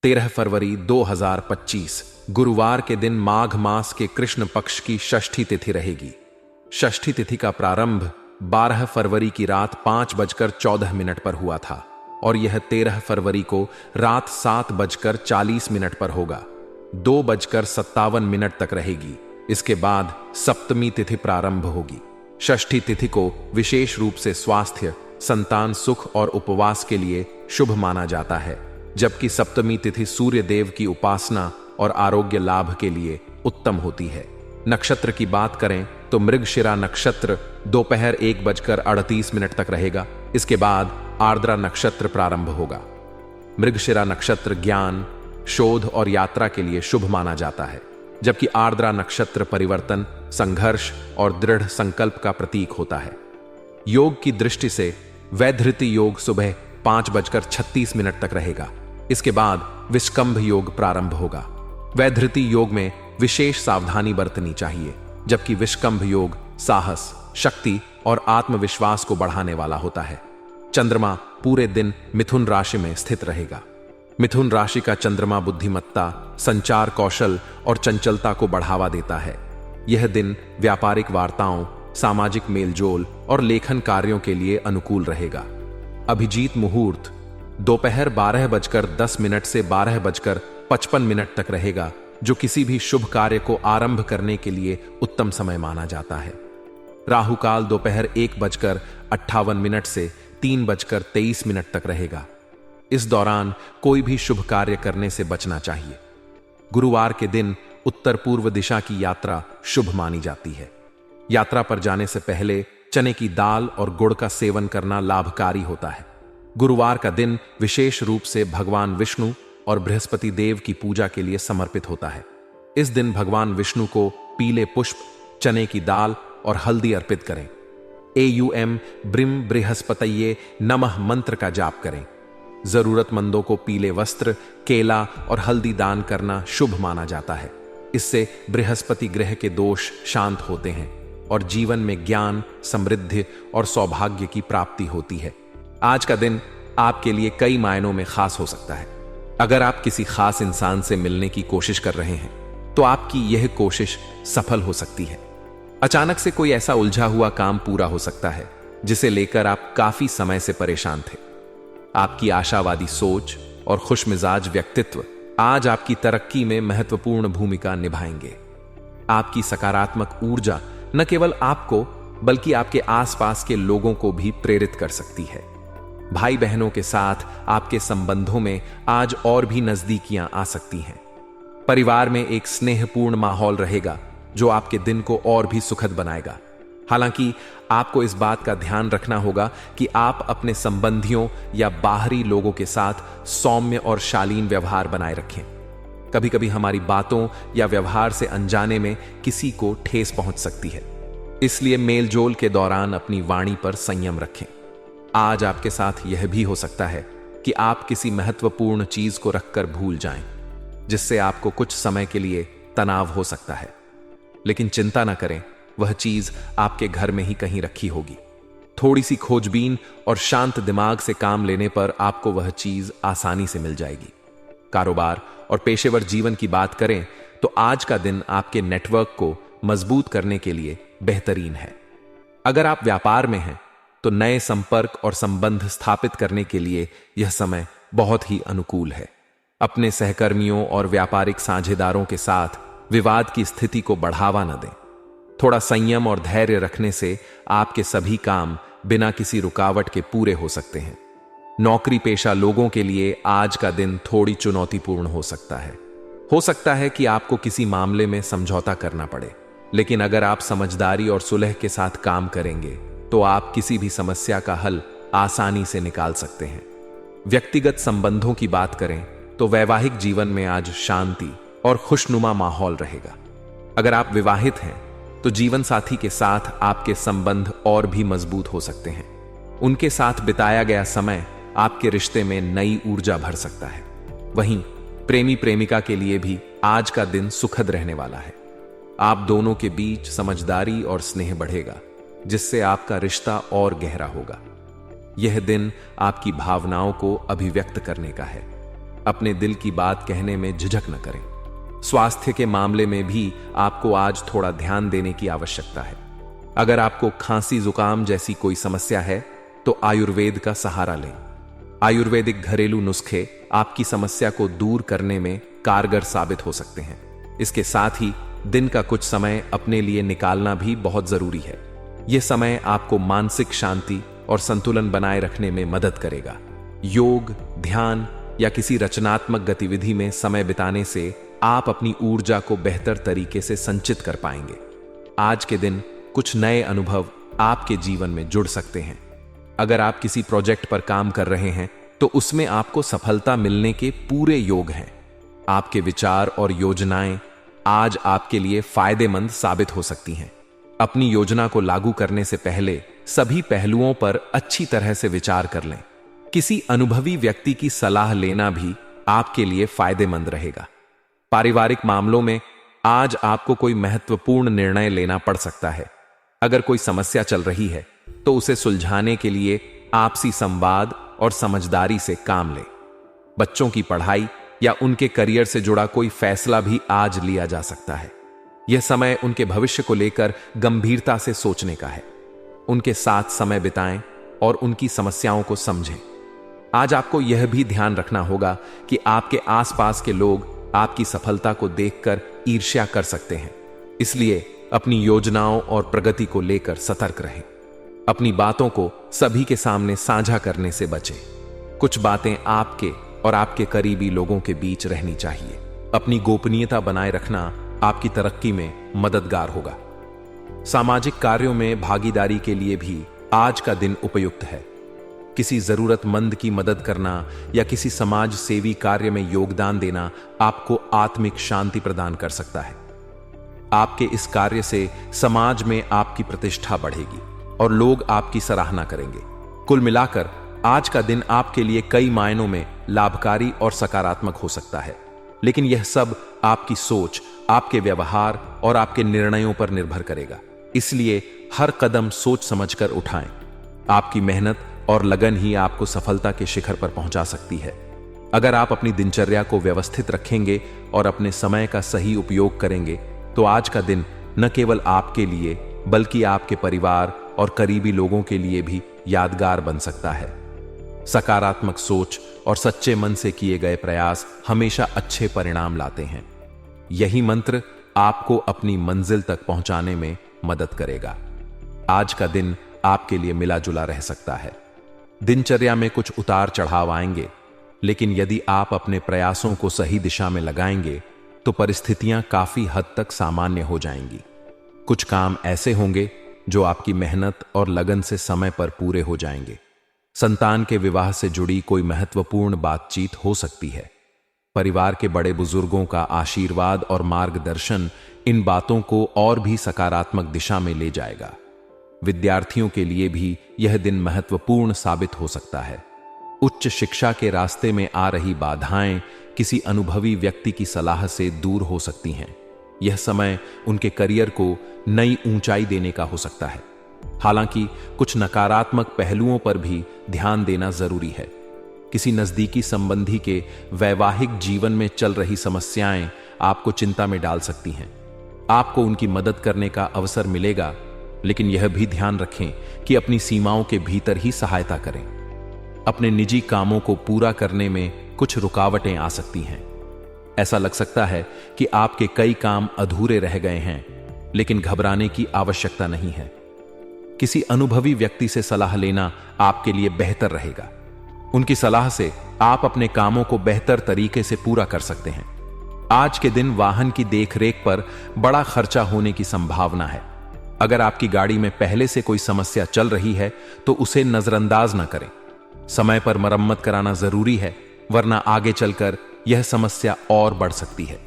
13 फरवरी 2025 गुरुवार के दिन माघ मास के कृष्ण पक्ष की षष्ठी तिथि रहेगी। षष्ठी तिथि का प्रारंभ 12 फरवरी की रात 5:14 पर हुआ था और यह 13 फरवरी को रात 7:40 पर होगा। 2:57 तक रहेगी। इसके बाद सप्तमी तिथि प्रारंभ होगी। षष्ठी तिथि को विशेष रूप से स्वास्थ्य, संतान सुख और उपवास के लिए शुभ माना जाता है, जबकि सप्तमी तिथि सूर्य देव की उपासना और आरोग्य लाभ के लिए उत्तम होती है। नक्षत्र की बात करें तो मृगशिरा नक्षत्र दोपहर 1:38 तक रहेगा। इसके बाद आर्द्रा नक्षत्र प्रारंभ होगा। मृगशिरा नक्षत्र ज्ञान, शोध और यात्रा के लिए शुभ माना जाता है, जबकि आर्द्रा नक्षत्र परिवर्तन, संघर्ष और दृढ़ संकल्प का प्रतीक होता है। योग की दृष्टि से वैधृति योग सुबह 5:36 तक रहेगा। इसके बाद विष्कंभ योग प्रारंभ होगा। वैधृति योग में विशेष सावधानी बरतनी चाहिए, जबकि विष्कंभ योग साहस, शक्ति और आत्मविश्वास को बढ़ाने वाला होता है। चंद्रमा पूरे दिन मिथुन राशि में स्थित रहेगा। मिथुन राशि का चंद्रमा बुद्धिमत्ता, संचार कौशल और चंचलता को बढ़ावा देता है। यह दिन व्यापारिक वार्ताओं, सामाजिक मेलजोल और लेखन कार्यों के लिए अनुकूल रहेगा। अभिजीत मुहूर्त दोपहर 12:10 से 12:55 तक रहेगा, जो किसी भी शुभ कार्य को आरंभ करने के लिए उत्तम समय माना जाता है। राहुकाल दोपहर 1:58 से 3:23 तक रहेगा। इस दौरान कोई भी शुभ कार्य करने से बचना चाहिए। गुरुवार के दिन उत्तर पूर्व दिशा की यात्रा शुभ मानी जाती है। यात्रा पर जाने से पहले चने की दाल और गुड़ का सेवन करना लाभकारी होता है। गुरुवार का दिन विशेष रूप से भगवान विष्णु और बृहस्पति देव की पूजा के लिए समर्पित होता है। इस दिन भगवान विष्णु को पीले पुष्प, चने की दाल और हल्दी अर्पित करें। एयूएम ब्रिम बृहस्पतये नमः मंत्र का जाप करें। जरूरतमंदों को पीले वस्त्र, केला और हल्दी दान करना शुभ माना जाता है। इससे बृहस्पति ग्रह के दोष शांत होते हैं और जीवन में ज्ञान, समृद्धि और सौभाग्य की प्राप्ति होती है। आज का दिन आपके लिए कई मायनों में खास हो सकता है। अगर आप किसी खास इंसान से मिलने की कोशिश कर रहे हैं, तो आपकी यह कोशिश सफल हो सकती है। अचानक से कोई ऐसा उलझा हुआ काम पूरा हो सकता है जिसे लेकर आप काफी समय से परेशान थे। आपकी आशावादी सोच और खुशमिजाज व्यक्तित्व आज आपकी तरक्की में महत्वपूर्ण भूमिका निभाएंगे। आपकी सकारात्मक ऊर्जा न केवल आपको बल्कि आपके आसपास के लोगों को भी प्रेरित कर सकती है। भाई बहनों के साथ आपके संबंधों में आज और भी नजदीकियां आ सकती हैं। परिवार में एक स्नेहपूर्ण माहौल रहेगा जो आपके दिन को और भी सुखद बनाएगा। हालांकि आपको इस बात का ध्यान रखना होगा कि आप अपने संबंधियों या बाहरी लोगों के साथ सौम्य और शालीन व्यवहार बनाए रखें। कभी कभी हमारी बातों या व्यवहार से अनजाने में किसी को ठेस पहुंच सकती है, इसलिए मेलजोल के दौरान अपनी वाणी पर संयम रखें। आज आपके साथ यह भी हो सकता है कि आप किसी महत्वपूर्ण चीज को रखकर भूल जाएं, जिससे आपको कुछ समय के लिए तनाव हो सकता है। लेकिन चिंता न करें, वह चीज आपके घर में ही कहीं रखी होगी। थोड़ी सी खोजबीन और शांत दिमाग से काम लेने पर आपको वह चीज आसानी से मिल जाएगी। कारोबार और पेशेवर जीवन की बात करें तो आज का दिन आपके नेटवर्क को मजबूत करने के लिए बेहतरीन है। अगर आप व्यापार में हैं तो नए संपर्क और संबंध स्थापित करने के लिए यह समय बहुत ही अनुकूल है। अपने सहकर्मियों और व्यापारिक साझेदारों के साथ विवाद की स्थिति को बढ़ावा न दें। थोड़ा संयम और धैर्य रखने से आपके सभी काम बिना किसी रुकावट के पूरे हो सकते हैं। नौकरी पेशा लोगों के लिए आज का दिन थोड़ी चुनौतीपूर्ण हो सकता है। हो सकता है कि आपको किसी मामले में समझौता करना पड़े, लेकिन अगर आप समझदारी और सुलह के साथ काम करेंगे तो आप किसी भी समस्या का हल आसानी से निकाल सकते हैं। व्यक्तिगत संबंधों की बात करें तो वैवाहिक जीवन में आज शांति और खुशनुमा माहौल रहेगा। अगर आप विवाहित हैं तो जीवन साथी के साथ आपके संबंध और भी मजबूत हो सकते हैं। उनके साथ बिताया गया समय आपके रिश्ते में नई ऊर्जा भर सकता है। वहीं प्रेमी प्रेमिका के लिए भी आज का दिन सुखद रहने वाला है। आप दोनों के बीच समझदारी और स्नेह बढ़ेगा, जिससे आपका रिश्ता और गहरा होगा। यह दिन आपकी भावनाओं को अभिव्यक्त करने का है। अपने दिल की बात कहने में झिझक न करें। स्वास्थ्य के मामले में भी आपको आज थोड़ा ध्यान देने की आवश्यकता है। अगर आपको खांसी जुकाम जैसी कोई समस्या है तो आयुर्वेद का सहारा लें। आयुर्वेदिक घरेलू नुस्खे आपकी समस्या को दूर करने में कारगर साबित हो सकते हैं। इसके साथ ही दिन का कुछ समय अपने लिए निकालना भी बहुत जरूरी है। यह समय आपको मानसिक शांति और संतुलन बनाए रखने में मदद करेगा। योग, ध्यान या किसी रचनात्मक गतिविधि में समय बिताने से आप अपनी ऊर्जा को बेहतर तरीके से संचित कर पाएंगे। आज के दिन कुछ नए अनुभव आपके जीवन में जुड़ सकते हैं। अगर आप किसी प्रोजेक्ट पर काम कर रहे हैं तो उसमें आपको सफलता मिलने के पूरे योग हैं। आपके विचार और योजनाएं आज आपके लिए फायदेमंद साबित हो सकती हैं। अपनी योजना को लागू करने से पहले सभी पहलुओं पर अच्छी तरह से विचार कर लें। किसी अनुभवी व्यक्ति की सलाह लेना भी आपके लिए फायदेमंद रहेगा। पारिवारिक मामलों में आज आपको कोई महत्वपूर्ण निर्णय लेना पड़ सकता है। अगर कोई समस्या चल रही है तो उसे सुलझाने के लिए आपसी संवाद और समझदारी से काम लें। बच्चों की पढ़ाई या उनके करियर से जुड़ा कोई फैसला भी आज लिया जा सकता है। यह समय उनके भविष्य को लेकर गंभीरता से सोचने का है। उनके साथ समय बिताएं और उनकी समस्याओं को समझें। आज आपको यह भी ध्यान रखना होगा कि आपके आसपास के लोग आपकी सफलता को देखकर ईर्ष्या कर सकते हैं। इसलिए अपनी योजनाओं और प्रगति को लेकर सतर्क रहें। अपनी बातों को सभी के सामने साझा करने से बचें। कुछ बातें आपके और आपके करीबी लोगों के बीच रहनी चाहिए। अपनी गोपनीयता बनाए रखना आपकी तरक्की में मददगार होगा। सामाजिक कार्यों में भागीदारी के लिए भी आज का दिन उपयुक्त है। किसी जरूरतमंद की मदद करना या किसी समाज सेवी कार्य में योगदान देना आपको आत्मिक शांति प्रदान कर सकता है। आपके इस कार्य से समाज में आपकी प्रतिष्ठा बढ़ेगी और लोग आपकी सराहना करेंगे। कुल मिलाकर आज का दिन आपके लिए कई मायनों में लाभकारी और सकारात्मक हो सकता है, लेकिन यह सब आपकी सोच, आपके व्यवहार और आपके निर्णयों पर निर्भर करेगा। इसलिए हर कदम सोच समझकर उठाएं। आपकी मेहनत और लगन ही आपको सफलता के शिखर पर पहुंचा सकती है। अगर आप अपनी दिनचर्या को व्यवस्थित रखेंगे और अपने समय का सही उपयोग करेंगे तो आज का दिन न केवल आपके लिए बल्कि आपके परिवार और करीबी लोगों के लिए भी यादगार बन सकता है। सकारात्मक सोच और सच्चे मन से किए गए प्रयास हमेशा अच्छे परिणाम लाते हैं। यही मंत्र आपको अपनी मंजिल तक पहुंचाने में मदद करेगा। आज का दिन आपके लिए मिला जुला रह सकता है। दिनचर्या में कुछ उतार चढ़ाव आएंगे, लेकिन यदि आप अपने प्रयासों को सही दिशा में लगाएंगे तो परिस्थितियां काफी हद तक सामान्य हो जाएंगी। कुछ काम ऐसे होंगे जो आपकी मेहनत और लगन से समय पर पूरे हो जाएंगे। संतान के विवाह से जुड़ी कोई महत्वपूर्ण बातचीत हो सकती है। परिवार के बड़े बुजुर्गों का आशीर्वाद और मार्गदर्शन इन बातों को और भी सकारात्मक दिशा में ले जाएगा। विद्यार्थियों के लिए भी यह दिन महत्वपूर्ण साबित हो सकता है। उच्च शिक्षा के रास्ते में आ रही बाधाएं किसी अनुभवी व्यक्ति की सलाह से दूर हो सकती हैं। यह समय उनके करियर को नई ऊंचाई देने का हो सकता है। हालांकि कुछ नकारात्मक पहलुओं पर भी ध्यान देना जरूरी है। किसी नजदीकी संबंधी के वैवाहिक जीवन में चल रही समस्याएं आपको चिंता में डाल सकती हैं। आपको उनकी मदद करने का अवसर मिलेगा, लेकिन यह भी ध्यान रखें कि अपनी सीमाओं के भीतर ही सहायता करें। अपने निजी कामों को पूरा करने में कुछ रुकावटें आ सकती हैं। ऐसा लग सकता है कि आपके कई काम अधूरे रह गए हैं, लेकिन घबराने की आवश्यकता नहीं है। किसी अनुभवी व्यक्ति से सलाह लेना आपके लिए बेहतर रहेगा। उनकी सलाह से आप अपने कामों को बेहतर तरीके से पूरा कर सकते हैं। आज के दिन वाहन की देखरेख पर बड़ा खर्चा होने की संभावना है। अगर आपकी गाड़ी में पहले से कोई समस्या चल रही है तो उसे नजरअंदाज न करें। समय पर मरम्मत कराना जरूरी है, वरना आगे चलकर यह समस्या और बढ़ सकती है।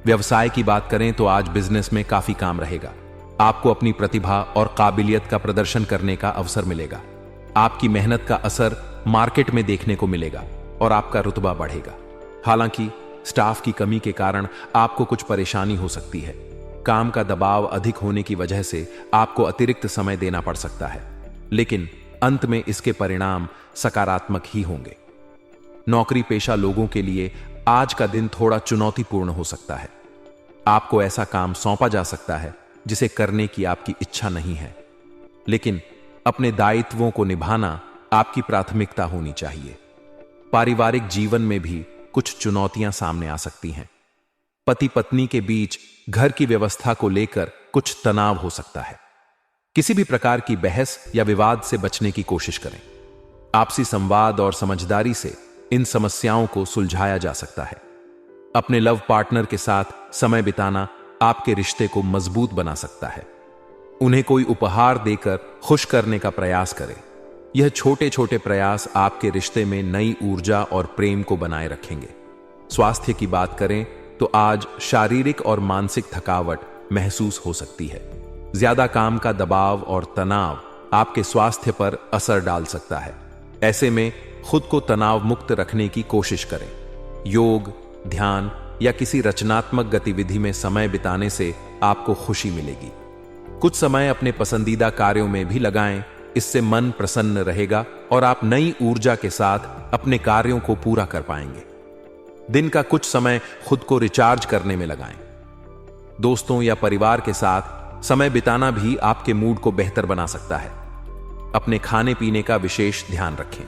व्यवसाय की बात करें तो आज बिजनेस में काफी काम रहेगा। आपको अपनी प्रतिभा और काबिलियत का प्रदर्शन करने का अवसर मिलेगा। आपकी मेहनत का असर मार्केट में देखने को मिलेगा और आपका रुतबा बढ़ेगा। हालांकि स्टाफ की कमी के कारण आपको कुछ परेशानी हो सकती है। काम का दबाव अधिक होने की वजह से आपको अतिरिक्त समय देना पड़ सकता है, लेकिन अंत में इसके परिणाम सकारात्मक ही होंगे। नौकरी पेशा लोगों के लिए आज का दिन थोड़ा चुनौतीपूर्ण हो सकता है। आपको ऐसा काम सौंपा जा सकता है जिसे करने की आपकी इच्छा नहीं है, लेकिन अपने दायित्वों को निभाना आपकी प्राथमिकता होनी चाहिए। पारिवारिक जीवन में भी कुछ चुनौतियां सामने आ सकती हैं। पति पत्नी के बीच घर की व्यवस्था को लेकर कुछ तनाव हो सकता है। किसी भी प्रकार की बहस या विवाद से बचने की कोशिश करें। आपसी संवाद और समझदारी से इन समस्याओं को सुलझाया जा सकता है। अपने लव पार्टनर के साथ समय बिताना आपके रिश्ते को मजबूत बना सकता है। उन्हें कोई उपहार देकर खुश करने का प्रयास करें। यह छोटे छोटे प्रयास आपके रिश्ते में नई ऊर्जा और प्रेम को बनाए रखेंगे। स्वास्थ्य की बात करें तो आज शारीरिक और मानसिक थकावट महसूस हो सकती है। ज्यादा काम का दबाव और तनाव आपके स्वास्थ्य पर असर डाल सकता है। ऐसे में खुद को तनाव मुक्त रखने की कोशिश करें। योग, ध्यान या किसी रचनात्मक गतिविधि में समय बिताने से आपको खुशी मिलेगी। कुछ समय अपने पसंदीदा कार्यों में भी लगाएं। इससे मन प्रसन्न रहेगा और आप नई ऊर्जा के साथ अपने कार्यों को पूरा कर पाएंगे। दिन का कुछ समय खुद को रिचार्ज करने में लगाएं। दोस्तों या परिवार के साथ समय बिताना भी आपके मूड को बेहतर बना सकता है। अपने खाने पीने का विशेष ध्यान रखें।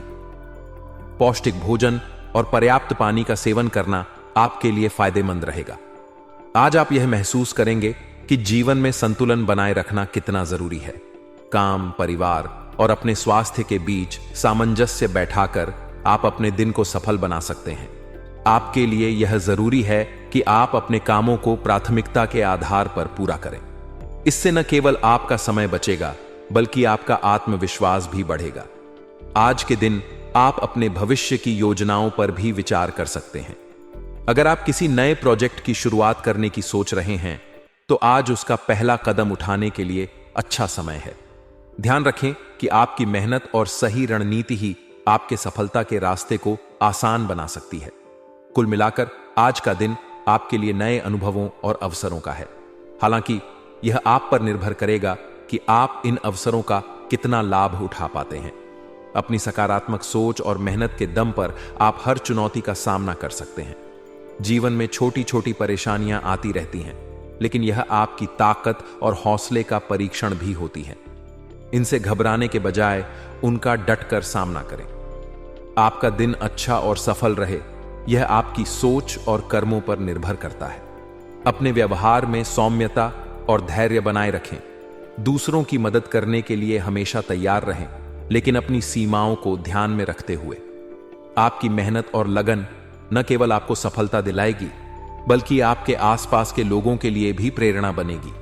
पौष्टिक भोजन और पर्याप्त पानी का सेवन करना आपके लिए फायदेमंद रहेगा। आज आप यह महसूस करेंगे कि जीवन में संतुलन बनाए रखना कितना जरूरी है। काम, परिवार और अपने स्वास्थ्य के बीच सामंजस्य बैठाकर आप अपने दिन को सफल बना सकते हैं। आपके लिए यह जरूरी है कि आप अपने कामों को प्राथमिकता के आधार पर पूरा करें। इससे न केवल आपका समय बचेगा, बल्कि आपका आत्मविश्वास भी बढ़ेगा। आज के दिन आप अपने भविष्य की योजनाओं पर भी विचार कर सकते हैं। अगर आप किसी नए प्रोजेक्ट की शुरुआत करने की सोच रहे हैं, तो आज उसका पहला कदम उठाने के लिए अच्छा समय है। ध्यान रखें कि आपकी मेहनत और सही रणनीति ही आपके सफलता के रास्ते को आसान बना सकती है। कुल मिलाकर आज का दिन आपके लिए नए अनुभवों और अवसरों का है। हालांकि यह आप पर निर्भर करेगा कि आप इन अवसरों का कितना लाभ उठा पाते हैं। अपनी सकारात्मक सोच और मेहनत के दम पर आप हर चुनौती का सामना कर सकते हैं। जीवन में छोटी छोटी परेशानियां आती रहती हैं, लेकिन यह आपकी ताकत और हौसले का परीक्षण भी होती है। इनसे घबराने के बजाय उनका डटकर सामना करें। आपका दिन अच्छा और सफल रहे, यह आपकी सोच और कर्मों पर निर्भर करता है। अपने व्यवहार में सौम्यता और धैर्य बनाए रखें। दूसरों की मदद करने के लिए हमेशा तैयार रहें, लेकिन अपनी सीमाओं को ध्यान में रखते हुए। आपकी मेहनत और लगन न केवल आपको सफलता दिलाएगी, बल्कि आपके आसपास के लोगों के लिए भी प्रेरणा बनेगी।